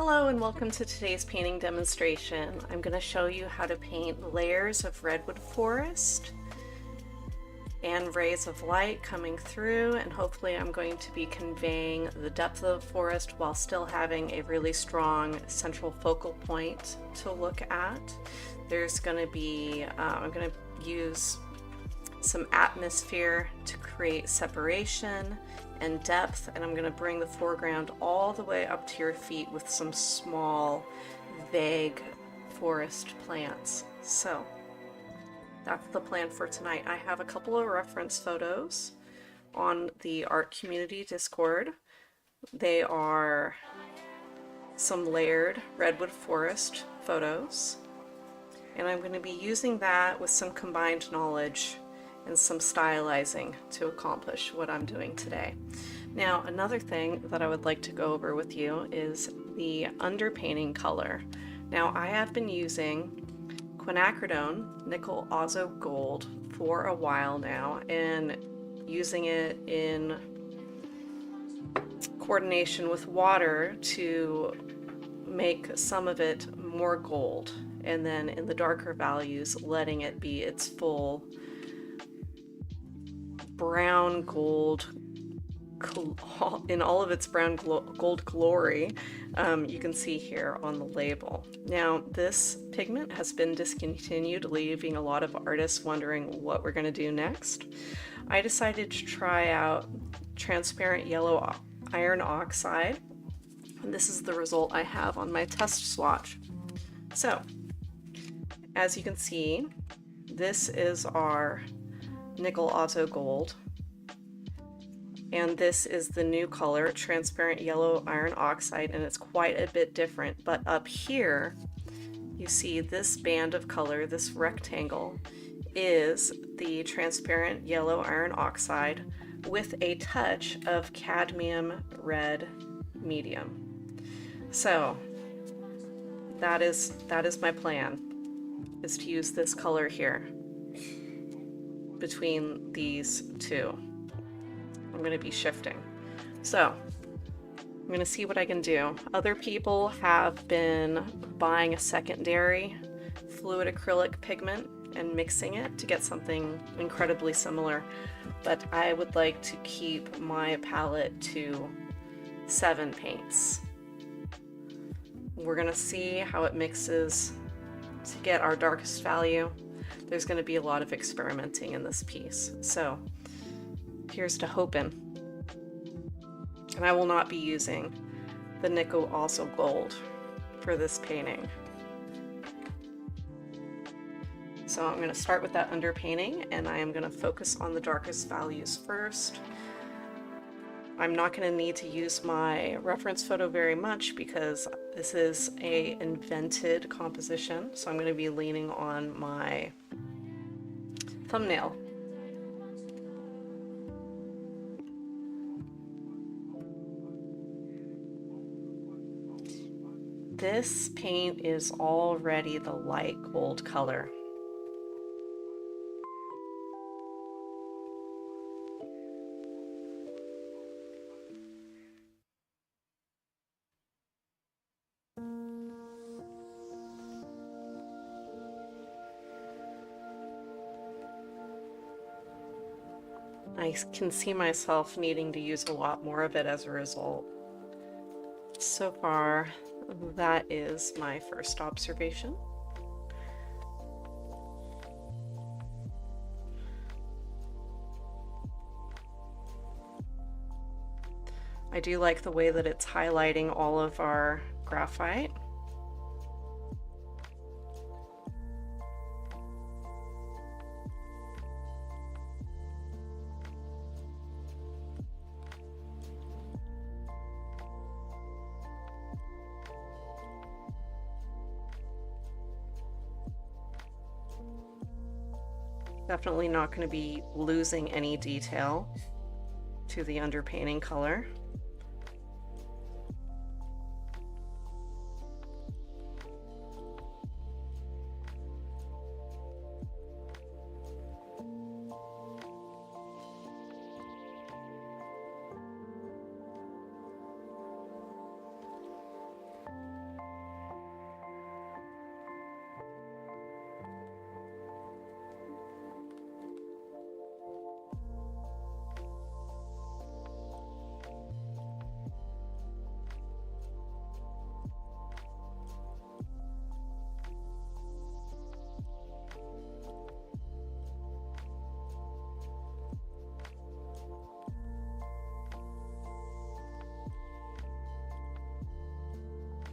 Hello and welcome to today's painting demonstration. I'm going to show you how to paint layers of redwood forest and rays of light coming through, and hopefully I'm going to be conveying the depth of the forest while still having a really strong central focal point to look at. There's going to be, I'm going to use some atmosphere to create separation and depth, and I'm going to bring the foreground all the way up to your feet with some small vague forest plants. So that's the plan for tonight. I have a couple of reference photos on the art community Discord. They are some layered redwood forest photos, and I'm going to be using that with some combined knowledge and some stylizing to accomplish what I'm doing today. Now, another thing that I would like to go over with you is the underpainting color. Now, I have been using quinacridone nickel azo gold for a while now, and using it in coordination with water to make some of it more gold, and then in the darker values letting it be its full brown gold in all of its brown gold glory. You can see here on the label. Now, this pigment has been discontinued, leaving a lot of artists wondering what we're going to do next. I decided to try out transparent yellow iron oxide, and this is the result I have on my test swatch. So, as you can see, this is our nickel auto gold, and this is the new color, transparent yellow iron oxide, and it's quite a bit different. But up here you see this band of color, this rectangle, is the transparent yellow iron oxide with a touch of cadmium red medium. So that is my plan, is to use this color here between these two. I'm going to be shifting. So I'm going to see what I can do. Other people have been buying a secondary fluid acrylic pigment and mixing it to get something incredibly similar, but I would like to keep my palette to 7 paints. We're going to see how it mixes to get our darkest value. There's going to be a lot of experimenting in this piece, so here's to hoping. And I will not be using the nickel also gold for this painting. So I'm going to start with that underpainting, and I am going to focus on the darkest values first. I'm not going to need to use my reference photo very much because this is an invented composition, so I'm going to be leaning on my thumbnail. This paint is already the light gold color. I can see myself needing to use a lot more of it as a result. So far, that is my first observation. I do like the way that it's highlighting all of our graphite. Definitely not going to be losing any detail to the underpainting color.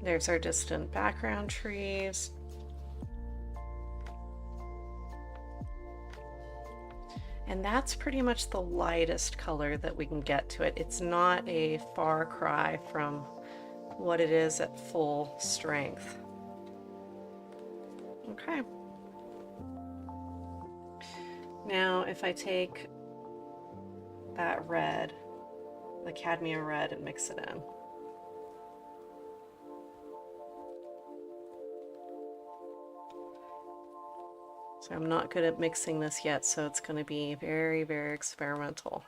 There's our distant background trees. And that's pretty much the lightest color that we can get to it. It's not a far cry from what it is at full strength. Okay. Now if I take that red, the cadmium red, and mix it in. So I'm not good at mixing this yet, so it's going to be very, very experimental.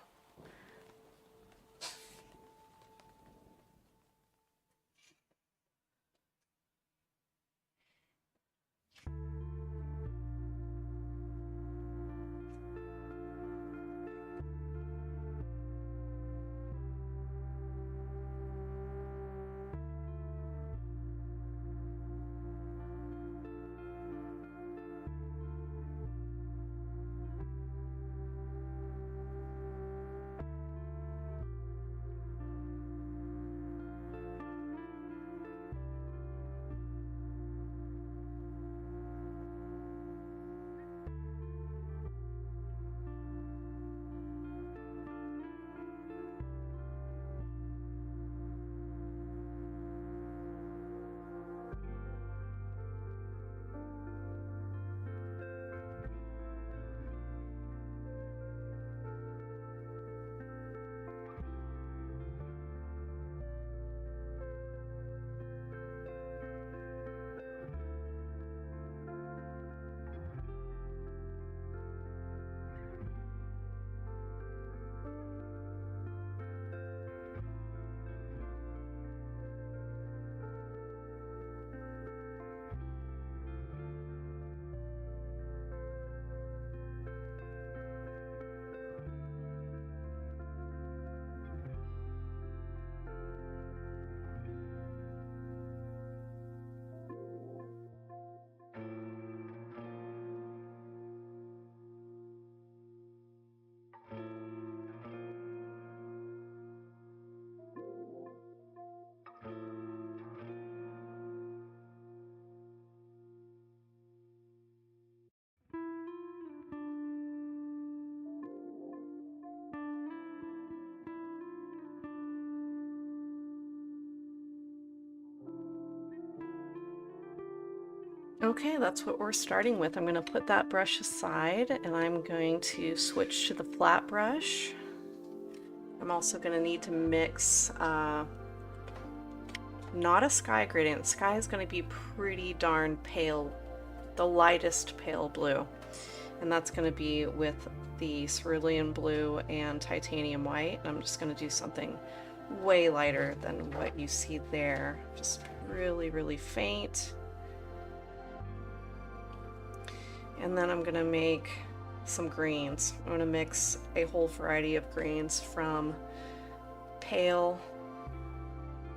Okay, that's what we're starting with. I'm going to put that brush aside and I'm going to switch to the flat brush. I'm also going to need to mix not a sky gradient. Sky is going to be pretty darn pale, the lightest pale blue. And that's going to be with the cerulean blue and titanium white. I'm just going to do something way lighter than what you see there. Just really, really faint. And then I'm gonna make some greens. I'm gonna mix a whole variety of greens, from pale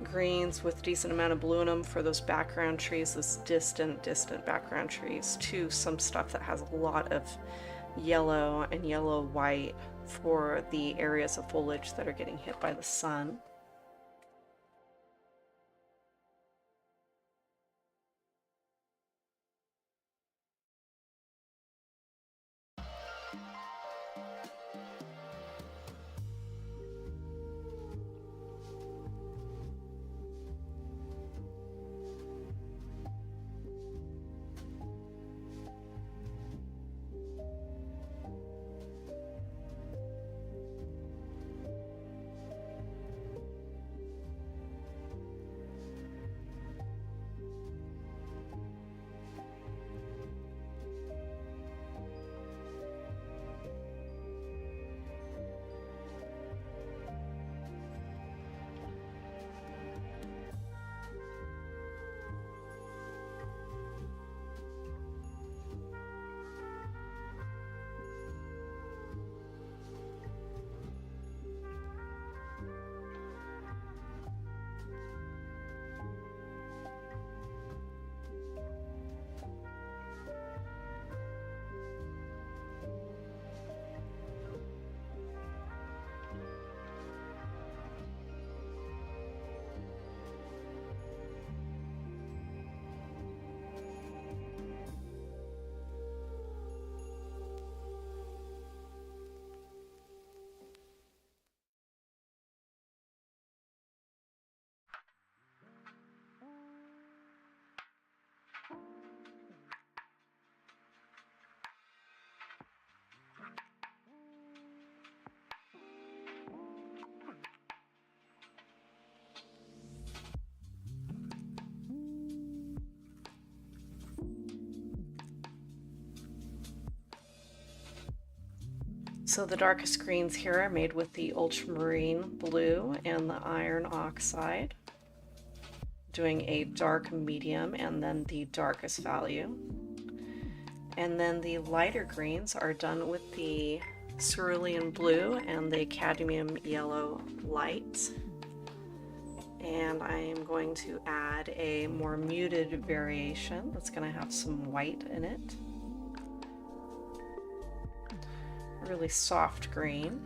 greens with a decent amount of blue in them for those background trees, those distant background trees, to some stuff that has a lot of yellow and yellow-white for the areas of foliage that are getting hit by the sun. So the darkest greens here are made with the ultramarine blue and the iron oxide, doing a dark medium and then the darkest value. And then the lighter greens are done with the cerulean blue and the cadmium yellow light. And I am going to add a more muted variation that's going to have some white in it. Really soft green.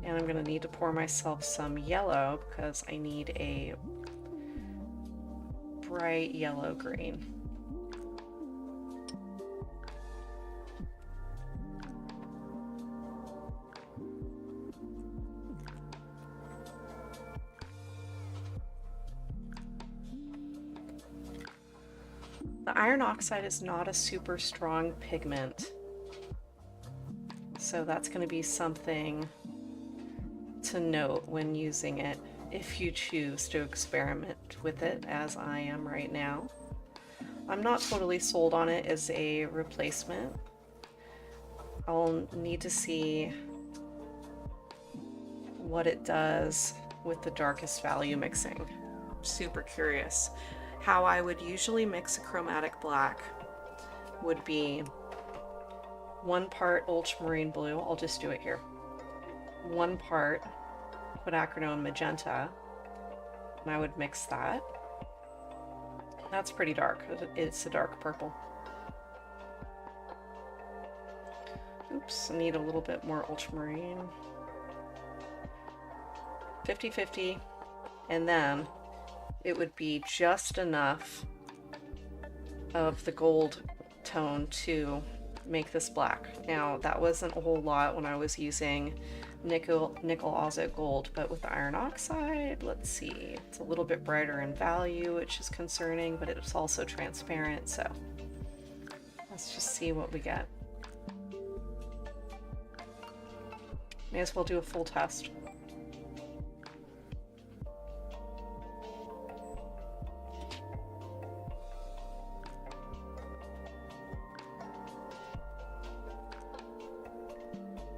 And I'm going to need to pour myself some yellow because I need a bright yellow green. The iron oxide is not a super strong pigment, so that's going to be something to note when using it if you choose to experiment with it, as I am right now. I'm not totally sold on it as a replacement. I'll need to see what it does with the darkest value mixing. Super curious. How I would usually mix a chromatic black would be 1 part ultramarine blue, I'll just do it here, 1 part quinacridone magenta, and I would mix that. That's pretty dark, it's a dark purple. Oops, I need a little bit more ultramarine. 50-50, and then it would be just enough of the gold tone to make this black. Now, that wasn't a whole lot when I was using nickel azo gold, but with the iron oxide, let's see, it's a little bit brighter in value, which is concerning, but it's also transparent, so let's just see what we get. May as well do a full test.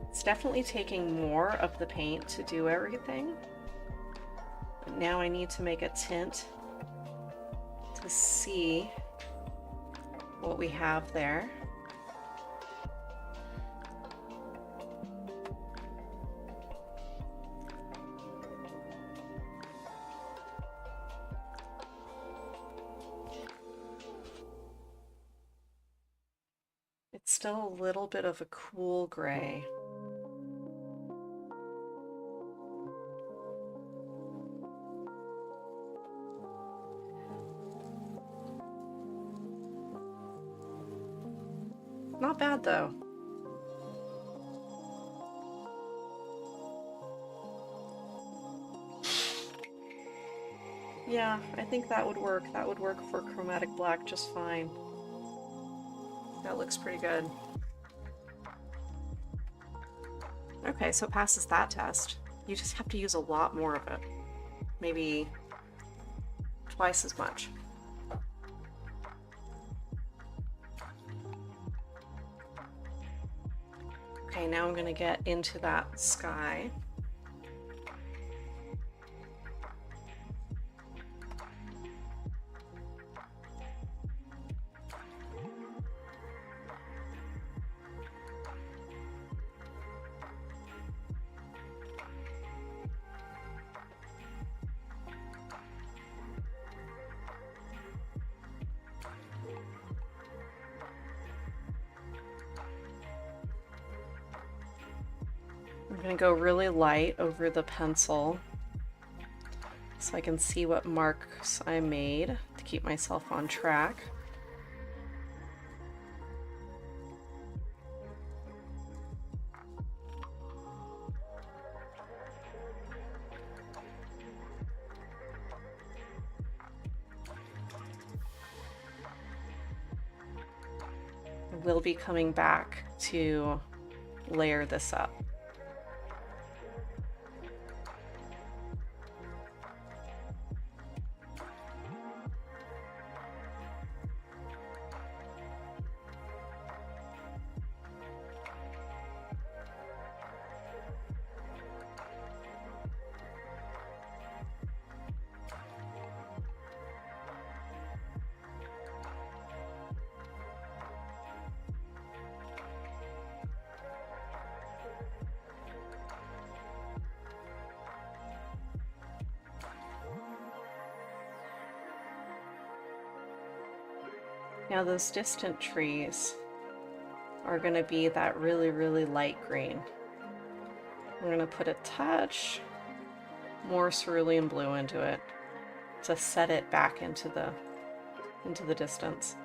It's definitely taking more of the paint to do everything. But now I need to make a tint to see what we have there. It's still a little bit of a cool gray. Not bad though. Yeah, I think that would work. That would work for chromatic black just fine. That looks pretty good. Okay, so it passes that test. You just have to use a lot more of it. Maybe twice as much. Okay, now I'm going to get into that sky. I'm going to go really light over the pencil so I can see what marks I made to keep myself on track. I will be coming back to layer this up. Now those distant trees are going to be that really, really light green. I'm going to put a touch more cerulean blue into it to set it back into the distance.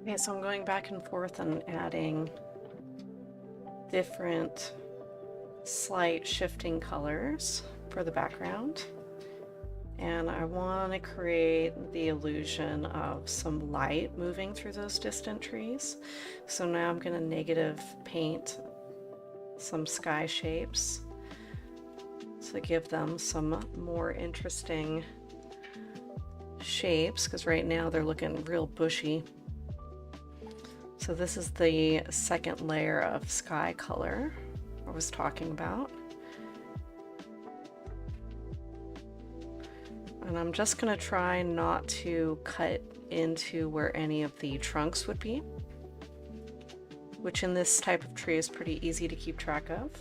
Okay, so I'm going back and forth and adding different slight shifting colors for the background. And I want to create the illusion of some light moving through those distant trees. So now I'm going to negative paint some sky shapes to give them some more interesting shapes, because right now they're looking real bushy. So this is the second layer of sky color I was talking about. And I'm just going to try not to cut into where any of the trunks would be, which in this type of tree is pretty easy to keep track of.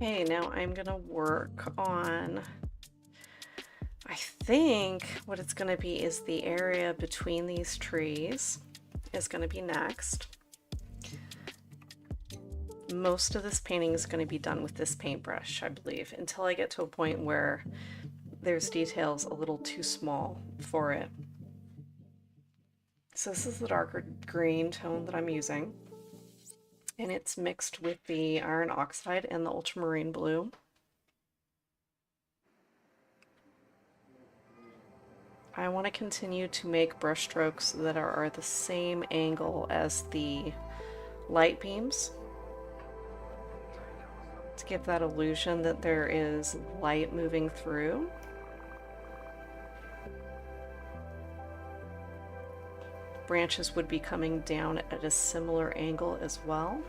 Okay, now I'm gonna work on, I think what it's gonna be is the area between these trees is gonna be next. Most of this painting is gonna be done with this paintbrush, I believe, until I get to a point where there's details a little too small for it. So this is the darker green tone that I'm using, and it's mixed with the iron oxide and the ultramarine blue. I want to continue to make brush strokes that are the same angle as the light beams to give that illusion that there is light moving through. Branches would be coming down at a similar angle as well.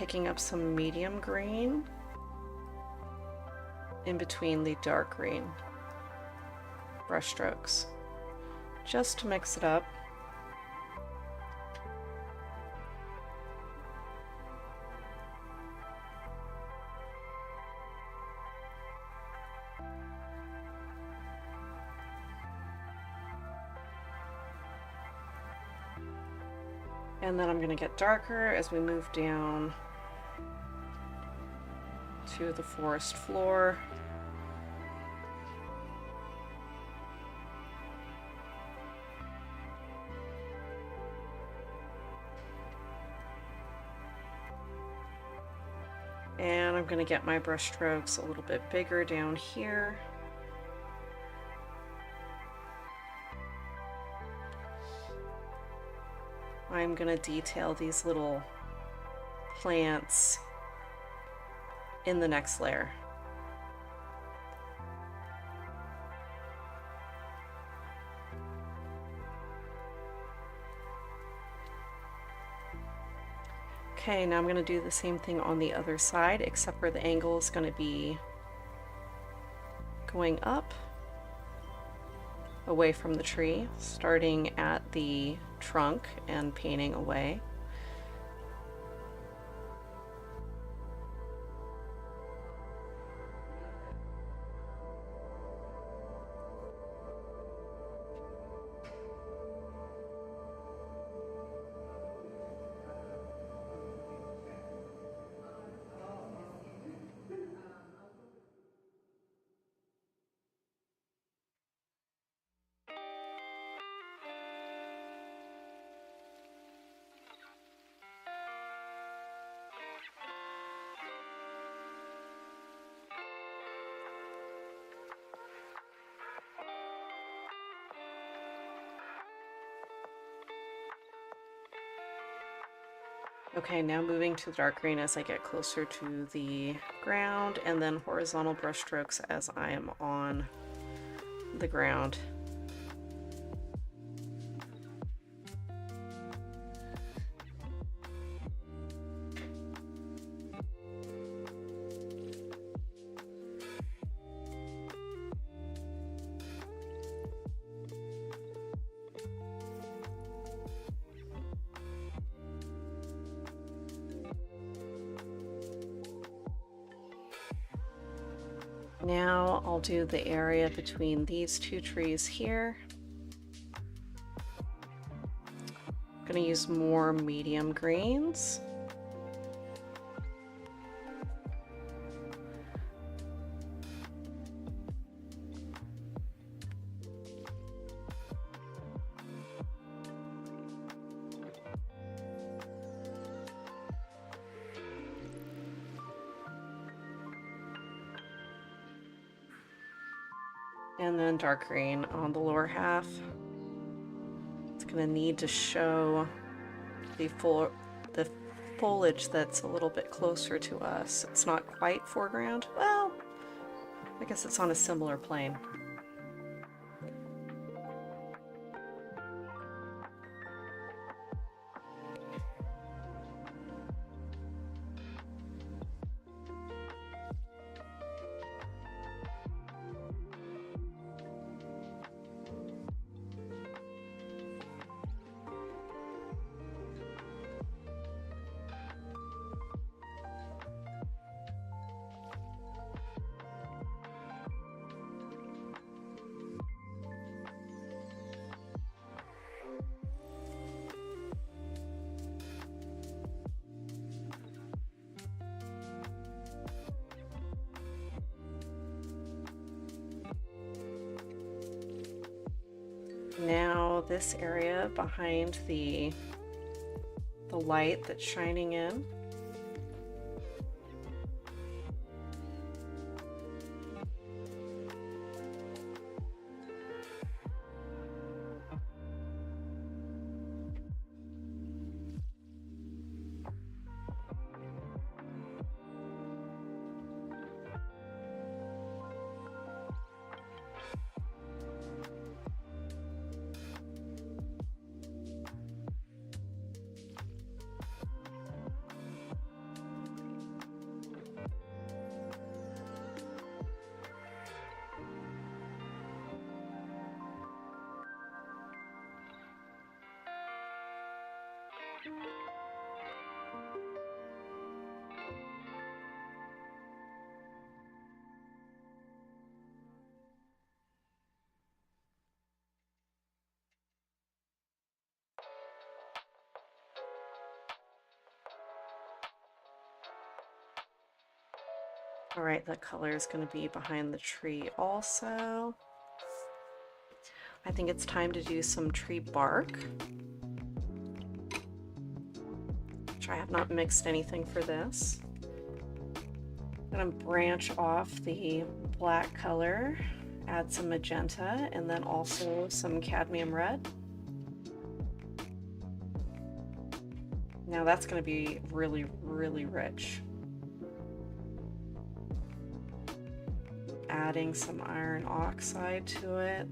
picking up some medium green in between the dark green brush strokes, just to mix it up. And then I'm going to get darker as we move down to the forest floor. And I'm going to get my brush strokes a little bit bigger down here. I'm going to detail these little plants in the next layer. Okay, now I'm going to do the same thing on the other side, except for the angle is going to be going up away from the tree, starting at the trunk and painting away. Okay, now moving to the dark green as I get closer to the ground, and then horizontal brush strokes as I am on the ground. Now I'll do the area between these two trees here. I'm going to use more medium greens. And then dark green on the lower half. It's going to need to show the foliage that's a little bit closer to us. It's not quite foreground. Well, I guess it's on a similar plane. Now this area behind the light that's shining in. All right, the color is going to be behind the tree also. I think it's time to do some tree bark, which I have not mixed anything for this. I'm going to branch off the black color, add some magenta, and then also some cadmium red. Now that's going to be really, really rich. Adding some iron oxide to it.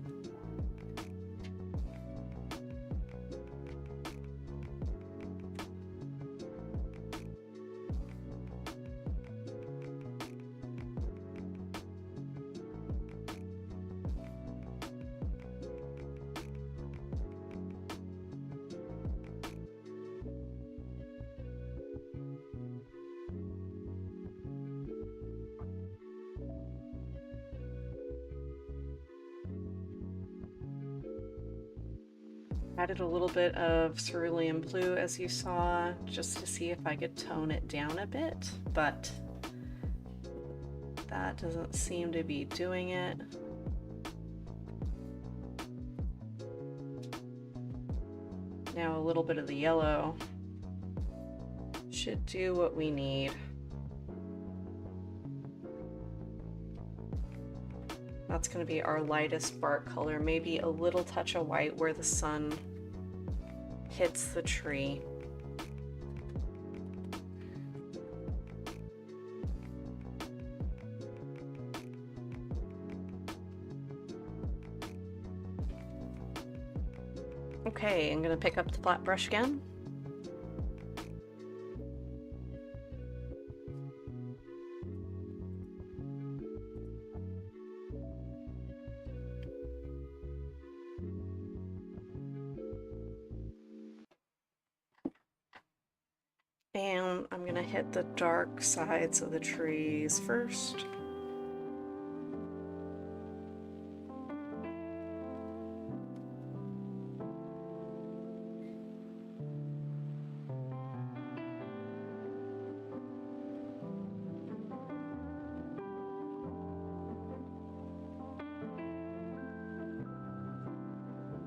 Added a little bit of cerulean blue, as you saw, just to see if I could tone it down a bit, but that doesn't seem to be doing it. Now a little bit of the yellow should do what we need. That's going to be our lightest bark color, maybe a little touch of white where the sun hits the tree. Okay, I'm going to pick up the flat brush again. And I'm going to hit the dark sides of the trees first.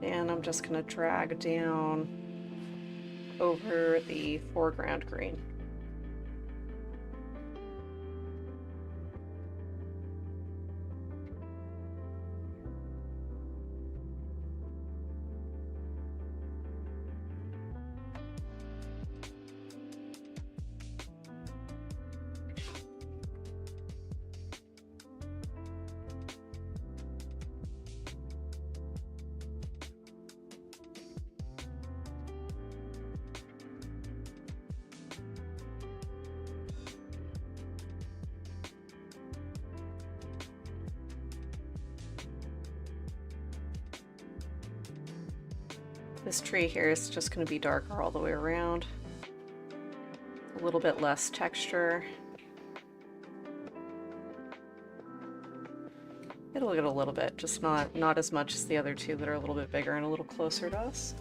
And I'm just going to drag down over the foreground green. This tree here is just going to be darker all the way around. A little bit less texture. It'll get a little bit, just not as much as the other two that are a little bit bigger and a little closer to us.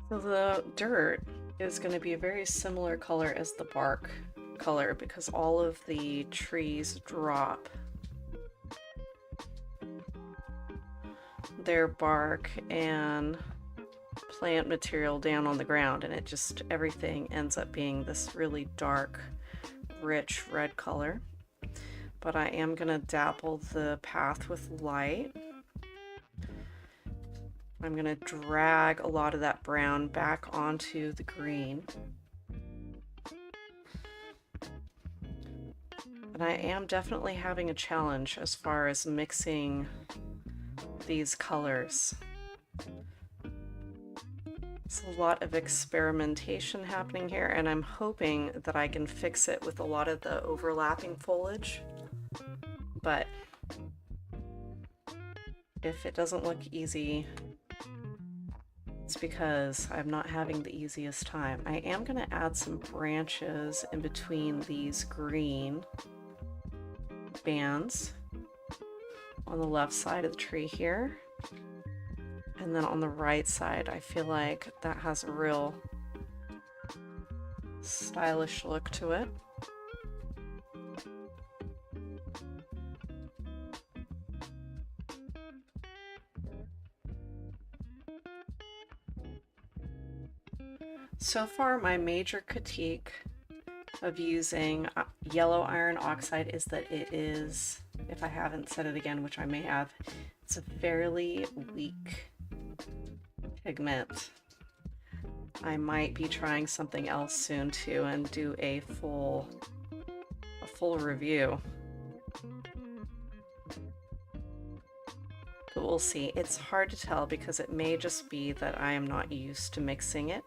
So the dirt is going to be a very similar color as the bark color because all of the trees drop their bark and plant material down on the ground, and it just, everything ends up being this really dark, rich red color. But I am going to dapple the path with light. I'm going to drag a lot of that brown back onto the green. And I am definitely having a challenge as far as mixing these colors. It's a lot of experimentation happening here, and I'm hoping that I can fix it with a lot of the overlapping foliage. But if it doesn't look easy, it's because I'm not having the easiest time. I am going to add some branches in between these green bands on the left side of the tree here. And then on the right side, I feel like that has a real stylish look to it. So far, my major critique of using yellow iron oxide is that it is, if I haven't said it again, which I may have, it's a fairly weak pigment. I might be trying something else soon too and do a full review. But we'll see. It's hard to tell because it may just be that I am not used to mixing it.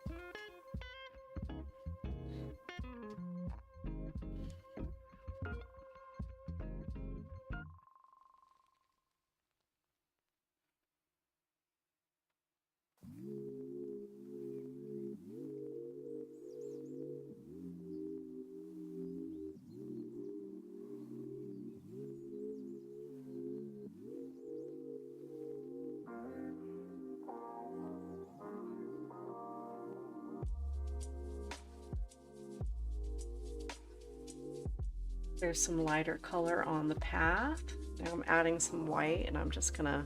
There's some lighter color on the path. Now I'm adding some white, and I'm just gonna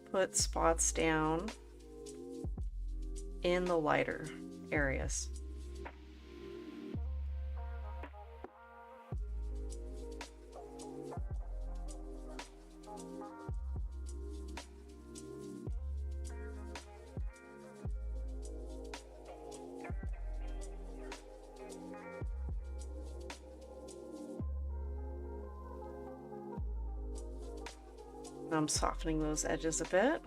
put spots down in the lighter areas. I'm softening those edges a bit.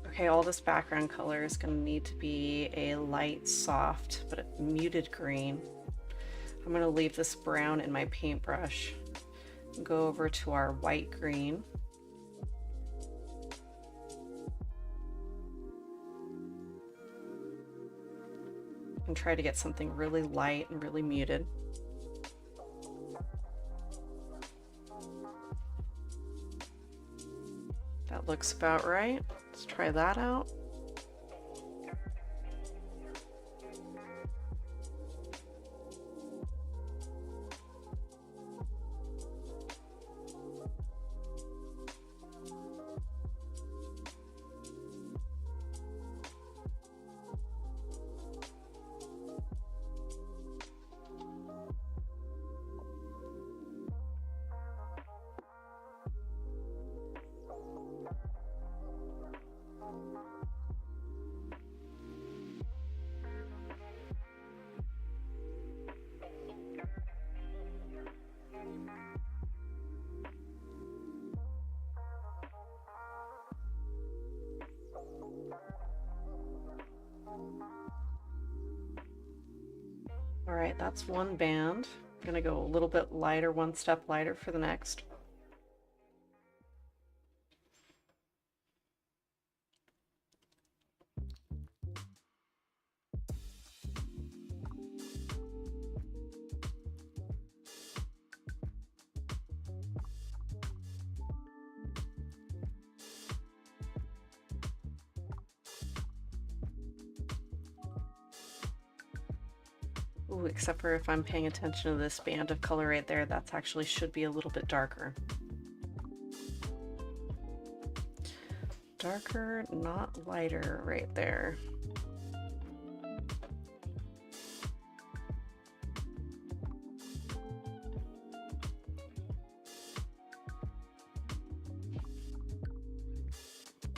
Okay, all this background color is going to need to be a light, soft, but a muted green. I'm going to leave this brown in my paintbrush and go over to our white green. And try to get something really light and really muted. That looks about right. Let's try that out. All right, that's one band. I'm gonna go a little bit lighter, one step lighter for the next. Ooh, except for if I'm paying attention to this band of color right there, that's actually should be a little bit darker. Darker, not lighter right there.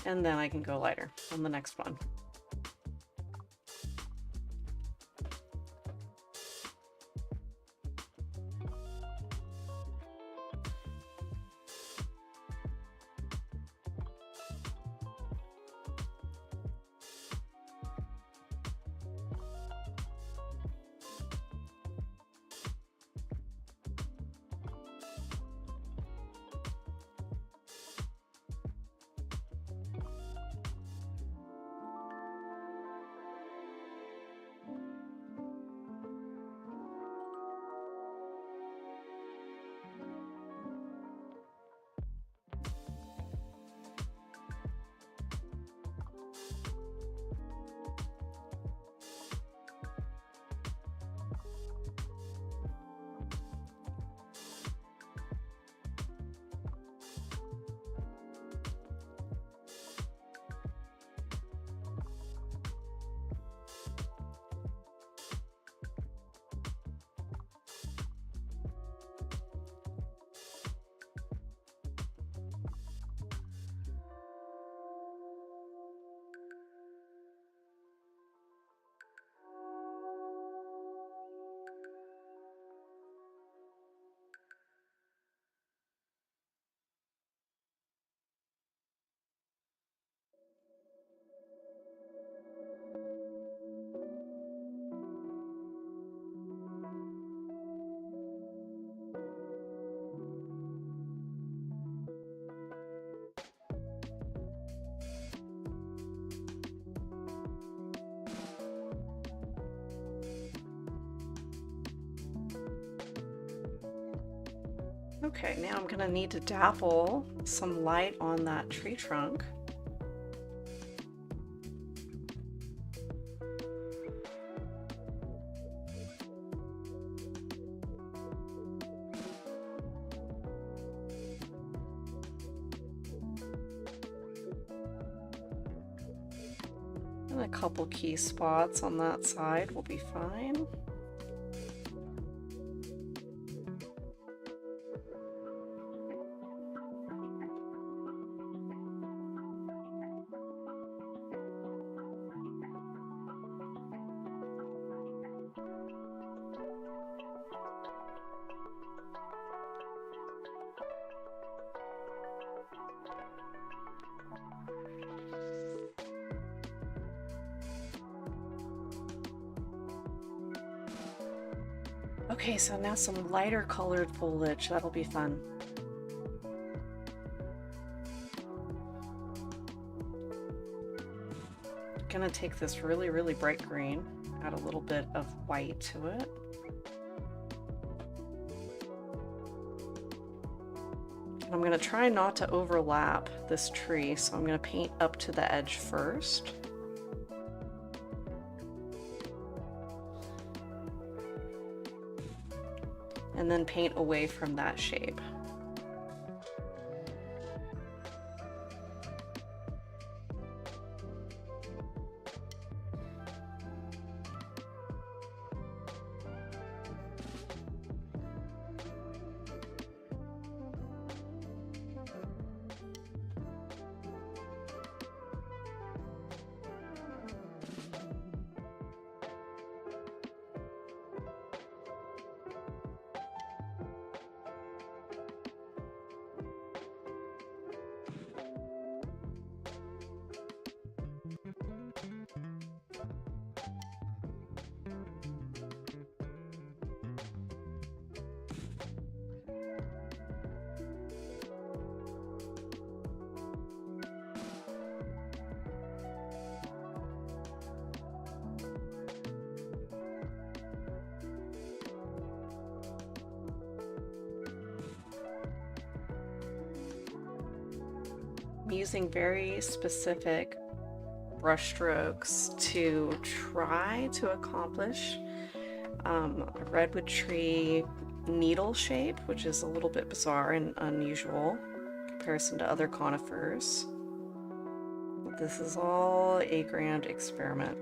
And then I can go lighter on the next one. Okay, now I'm gonna need to dapple some light on that tree trunk. And a couple key spots on that side will be fine. Okay, so now some lighter colored foliage, that'll be fun. Gonna take this really, really bright green, add a little bit of white to it. And I'm gonna try not to overlap this tree, so I'm gonna paint up to the edge first. And then paint away from that shape. I'm using very specific brush strokes to try to accomplish a redwood tree needle shape, which is a little bit bizarre and unusual in comparison to other conifers. But this is all a grand experiment.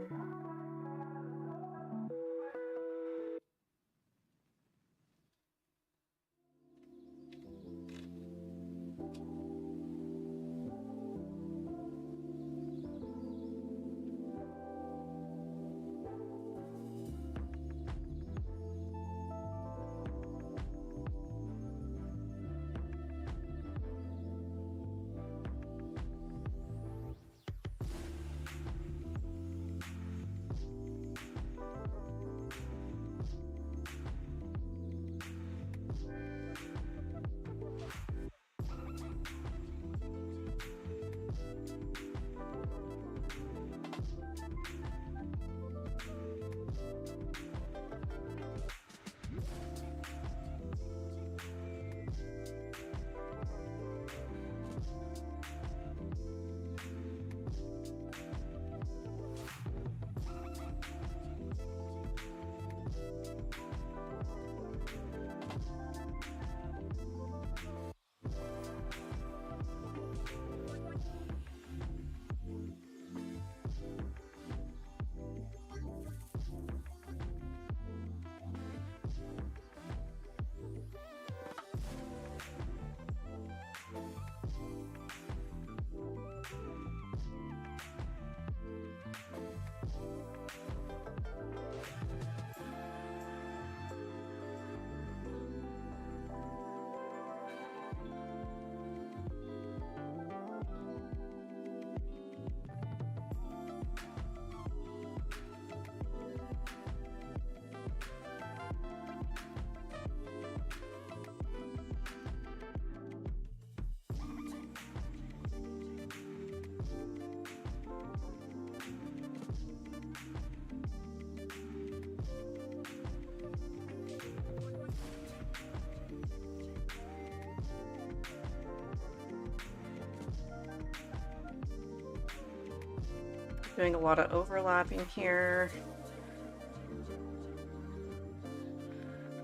Doing a lot of overlapping here.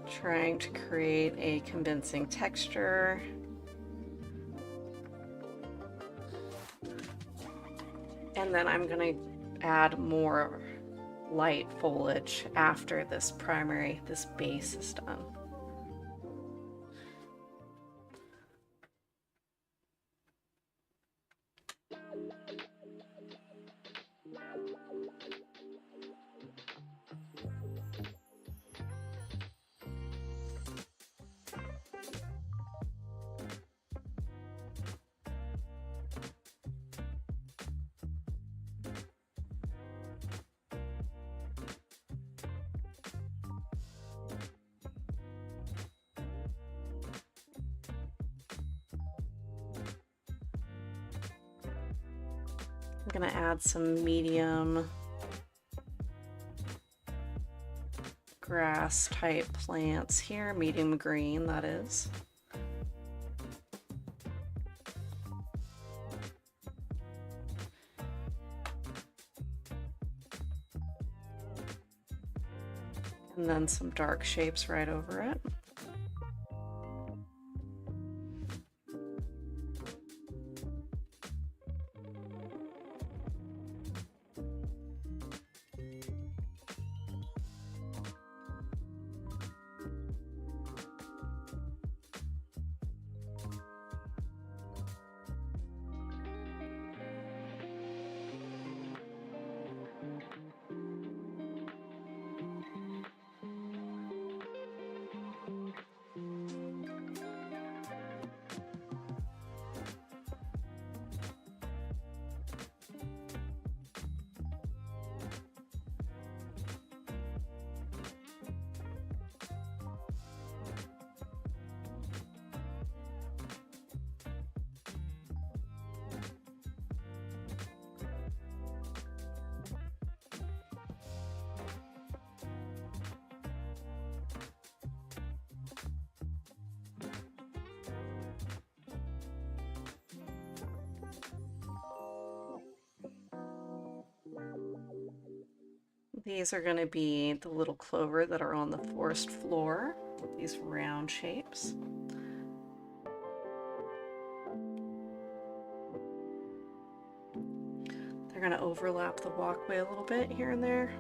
Trying to create a convincing texture. And then I'm going to add more light foliage after this base is done. I'm going to add some medium grass type plants here, medium green that is. And then some dark shapes right over it. These are going to be the little clover that are on the forest floor with these round shapes. They're going to overlap the walkway a little bit here and there.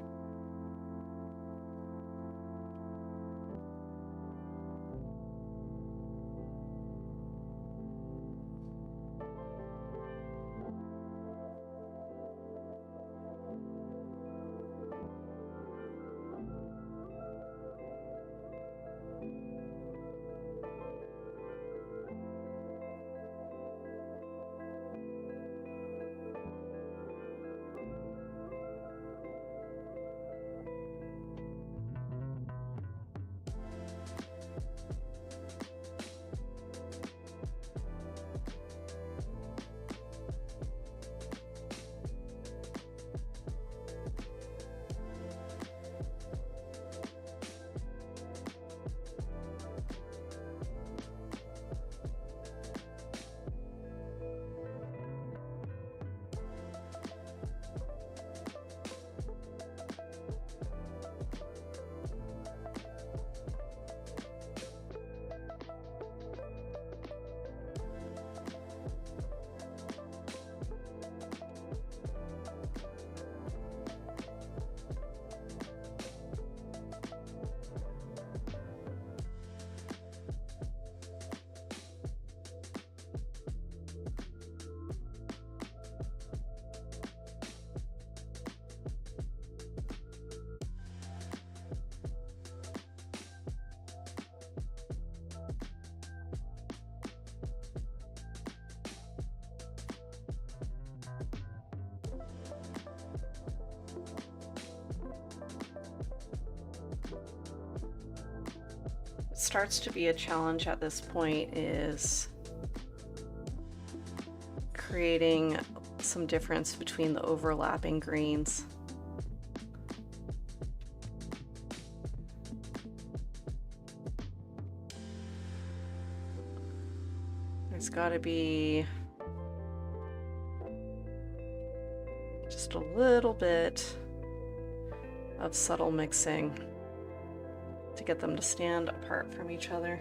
Starts to be a challenge at this point is creating some difference between the overlapping greens. There's got to be just a little bit of subtle mixing to get them to stand apart from each other.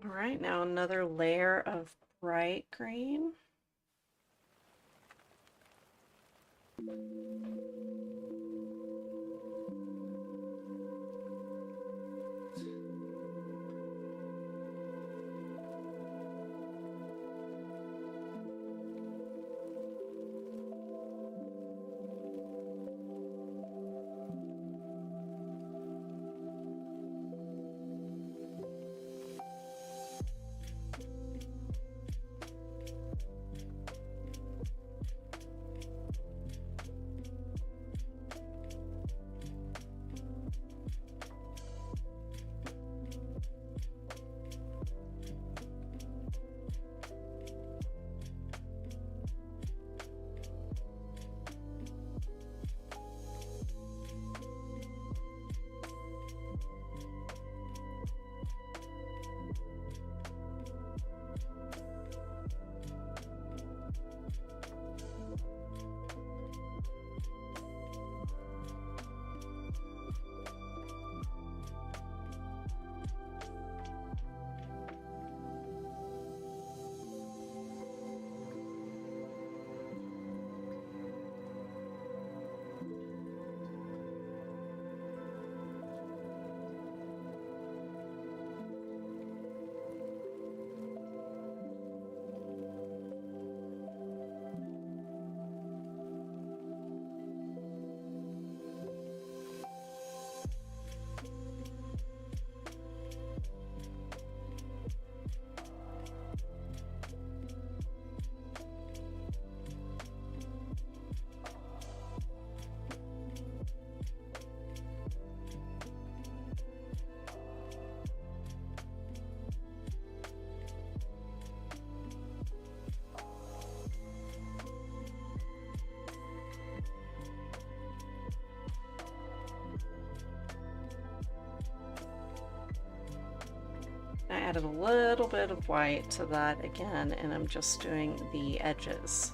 All right, now another layer of bright green. added a little bit of white to that again, and I'm just doing the edges.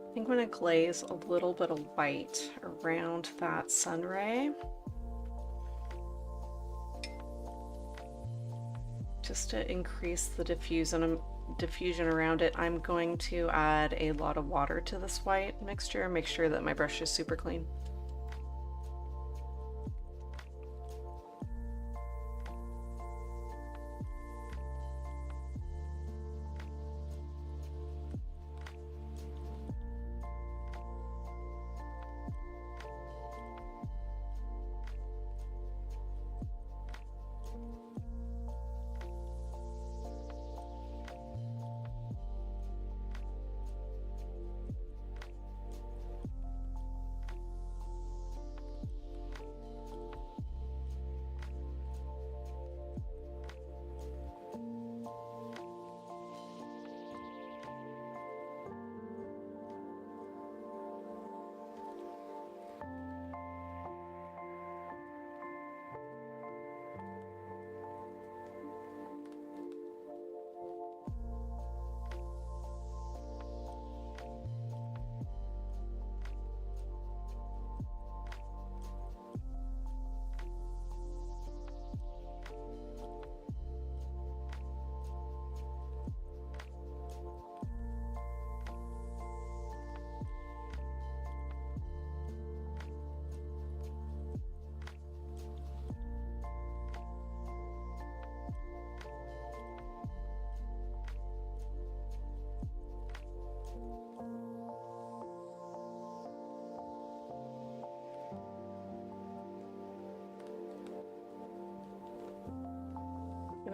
I think I'm going to glaze a little bit of white around that sun ray, just to increase the diffusion around it. I'm going to add a lot of water to this white mixture and make sure that my brush is super clean.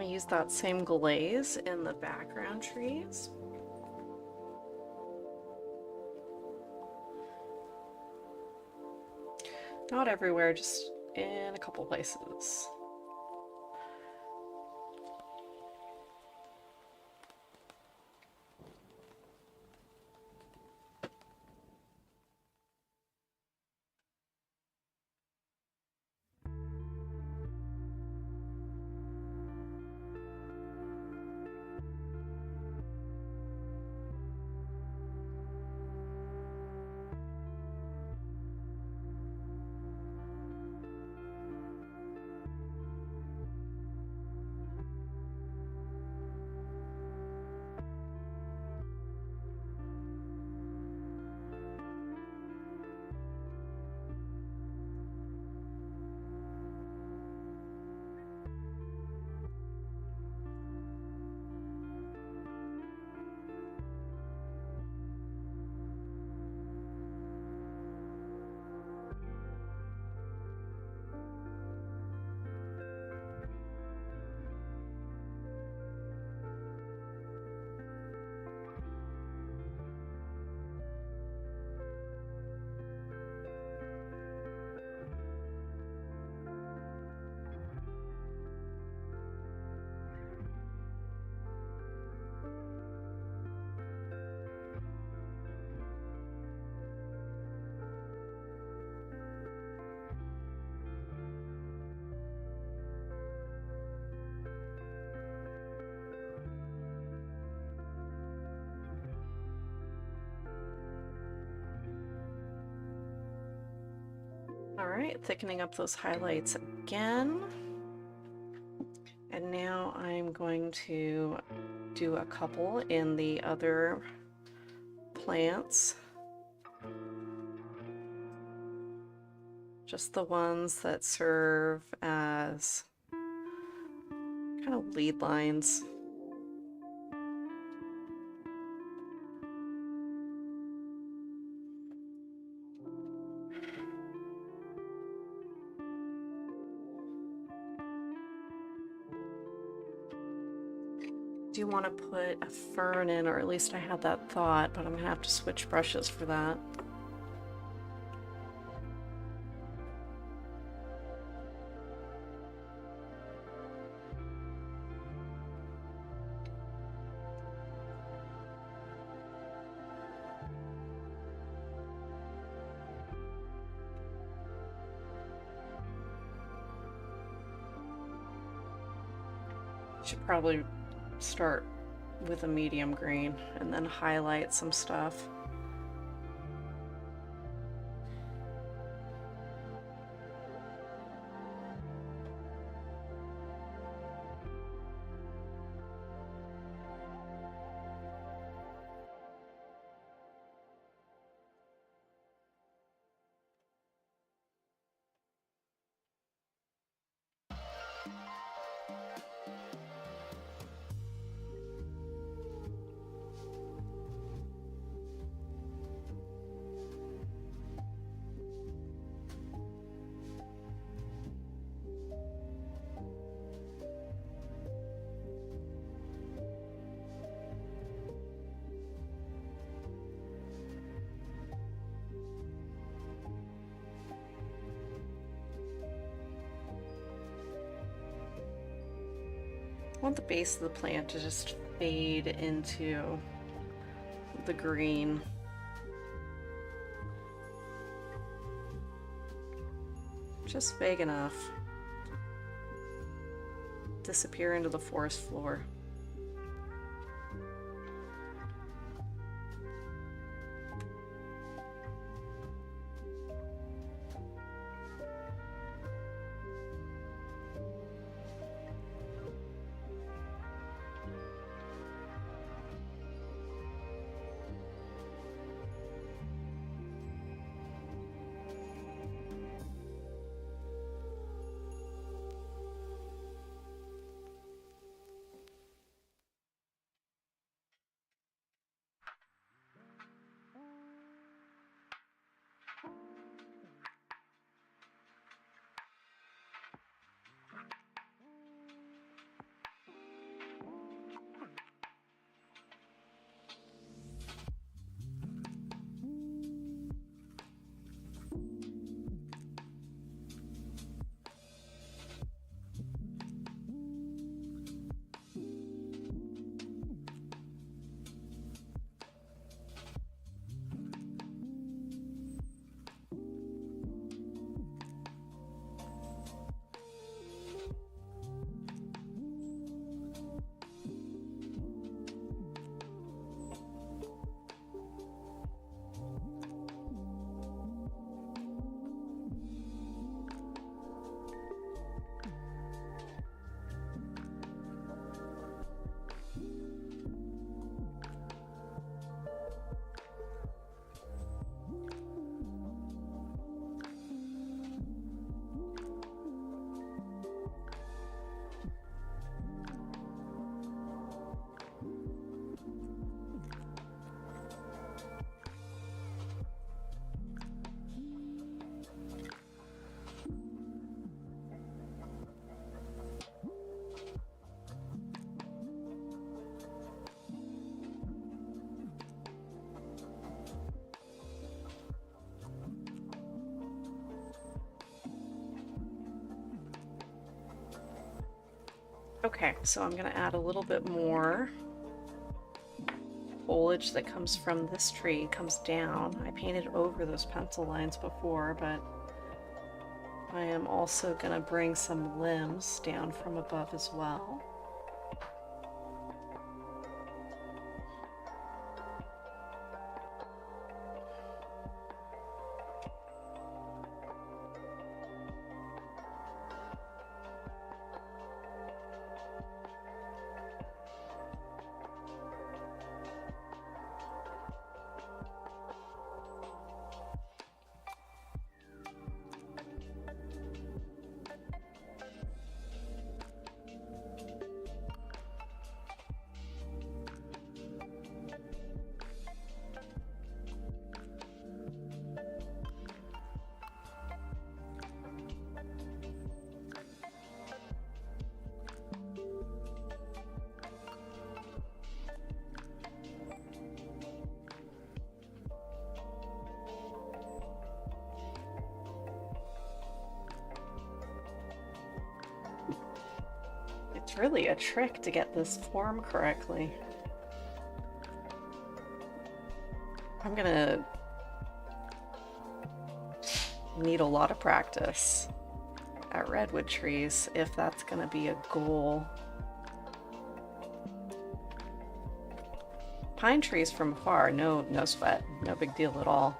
use that same glaze in the background trees. Not everywhere, just in a couple places. All right, thickening up those highlights again. And now I'm going to do a couple in the other plants. Just the ones that serve as kind of lead lines. Do want to put a fern in, or at least I had that thought, but I'm gonna have to switch brushes for that. Should probably start with a medium green and then highlight some stuff. I want the base of the plant to just fade into the green. Just vague enough. Disappear into the forest floor. Okay, so I'm gonna add a little bit more foliage that comes from this tree, comes down. I painted over those pencil lines before, but I am also gonna bring some limbs down from above as well. It's really a trick to get this form correctly. I'm gonna need a lot of practice at redwood trees if that's gonna be a goal. Pine trees from afar, no sweat, no big deal at all.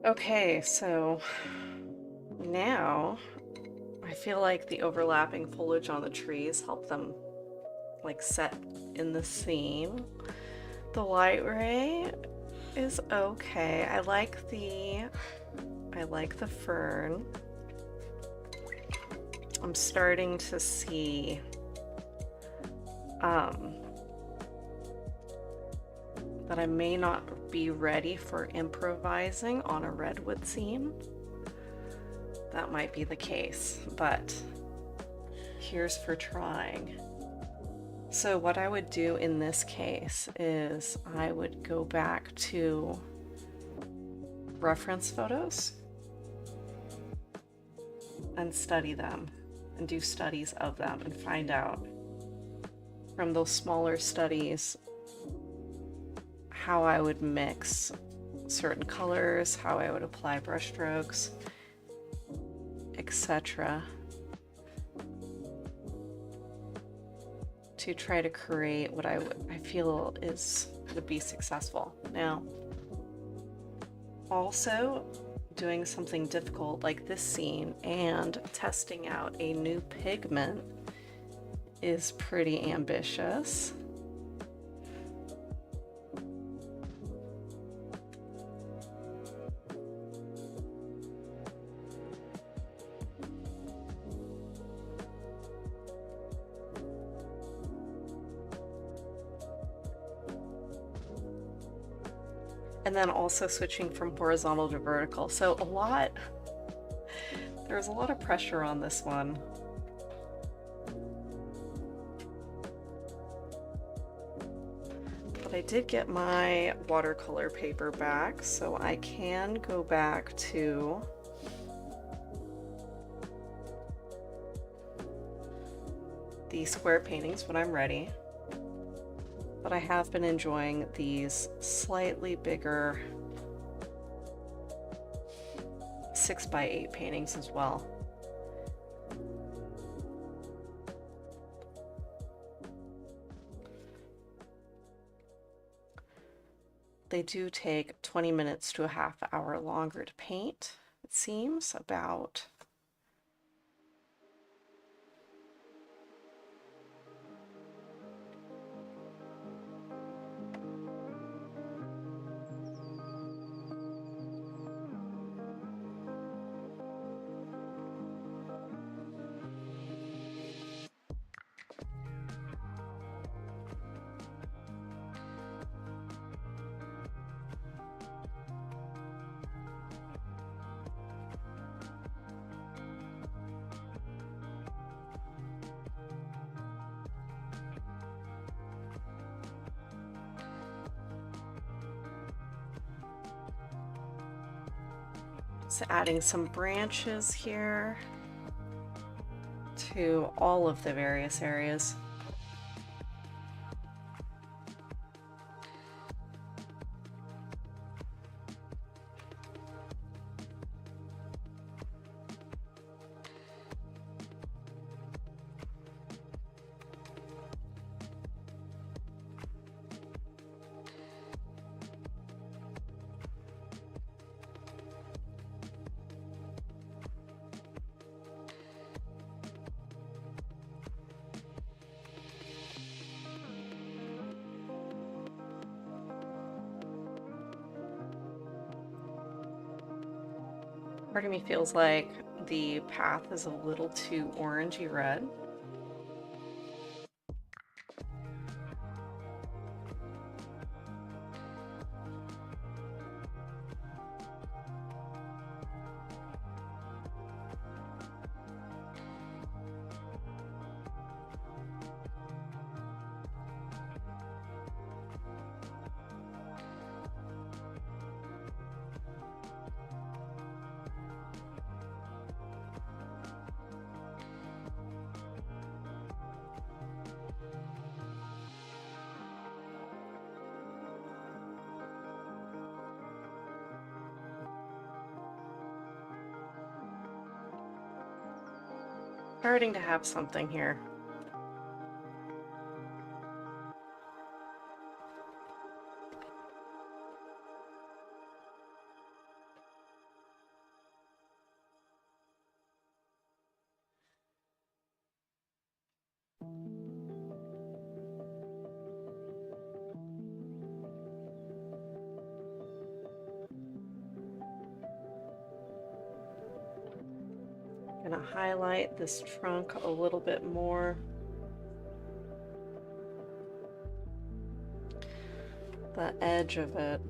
Okay, so now I feel like the overlapping foliage on the trees help them like set in the scene. The light ray is okay. I like the fern. I'm starting to see that I may not be ready for improvising on a redwood scene. That might be the case, but here's for trying. So what I would do in this case is I would go back to reference photos and study them and do studies of them and find out from those smaller studies how I would mix certain colors, how I would apply brush strokes, etc. to try to create what I feel would be successful. Now, also doing something difficult like this scene and testing out a new pigment is pretty ambitious. And then also switching from horizontal to vertical. So there's a lot of pressure on this one. But I did get my watercolor paper back, so I can go back to the square paintings when I'm ready. But I have been enjoying these slightly bigger 6x8 paintings as well. They do take 20 minutes to a half hour longer to paint, it seems, about. So adding some branches here to all of the various areas. Part of me feels like the path is a little too orangey red. Starting to have something here. I'm going to highlight this trunk a little bit more. The edge of it.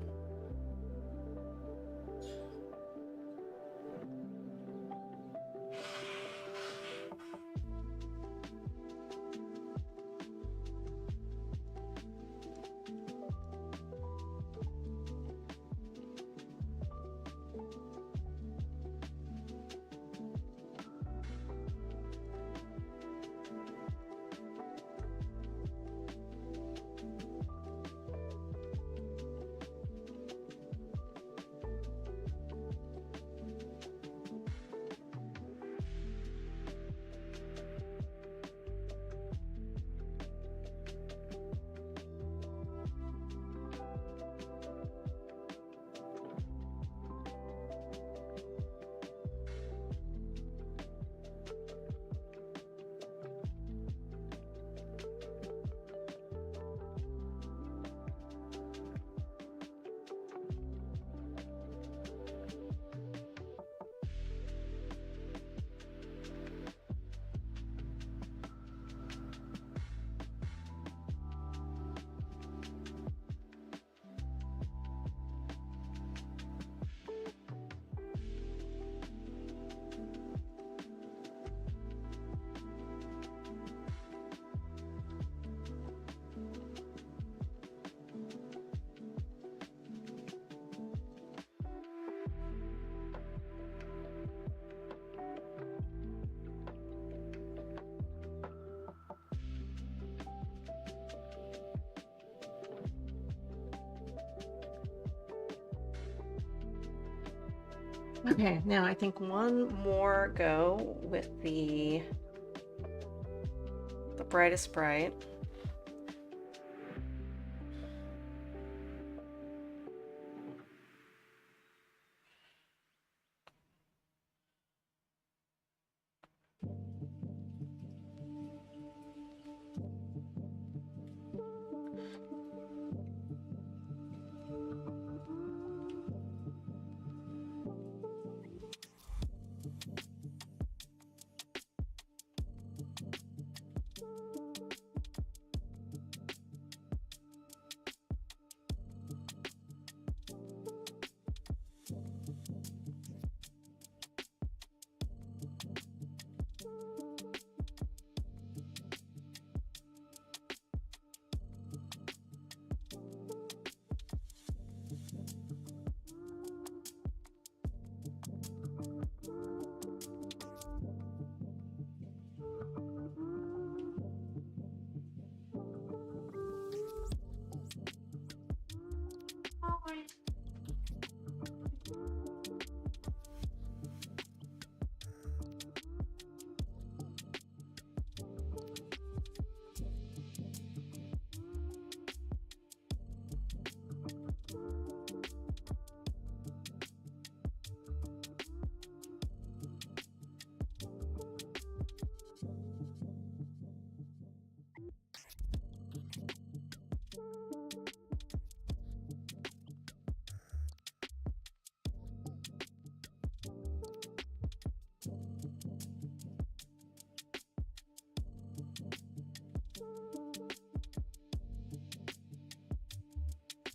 Okay, now I think one more go with the brightest bright.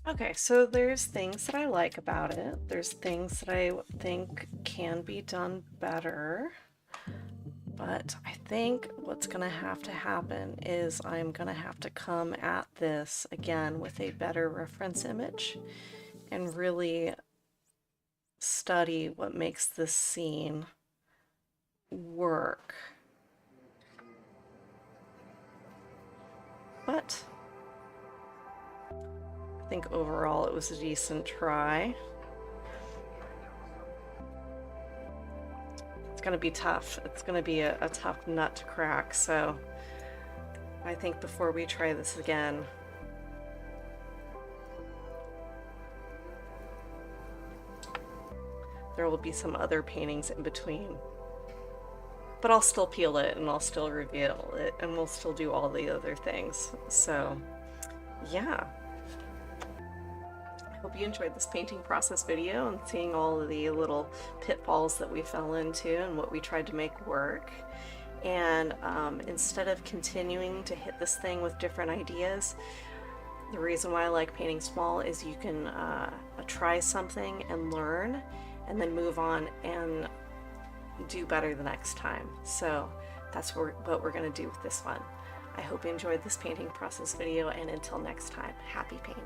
Okay, so there's things that I like about it. There's things that I think can be done better. But I think what's going to have to happen is I'm going to have to come at this again with a better reference image and really study what makes this scene work. But I think overall it was a decent try. It's going to be tough. It's going to be a tough nut to crack, so I think before we try this again, there will be some other paintings in between. But I'll still peel it and I'll still reveal it and we'll still do all the other things. So, yeah. Hope you enjoyed this painting process video and seeing all of the little pitfalls that we fell into and what we tried to make work. And instead of continuing to hit this thing with different ideas, the reason why I like painting small is you can try something and learn and then move on and do better the next time. So that's what we're going to do with this one. I hope you enjoyed this painting process video, and until next time, happy painting.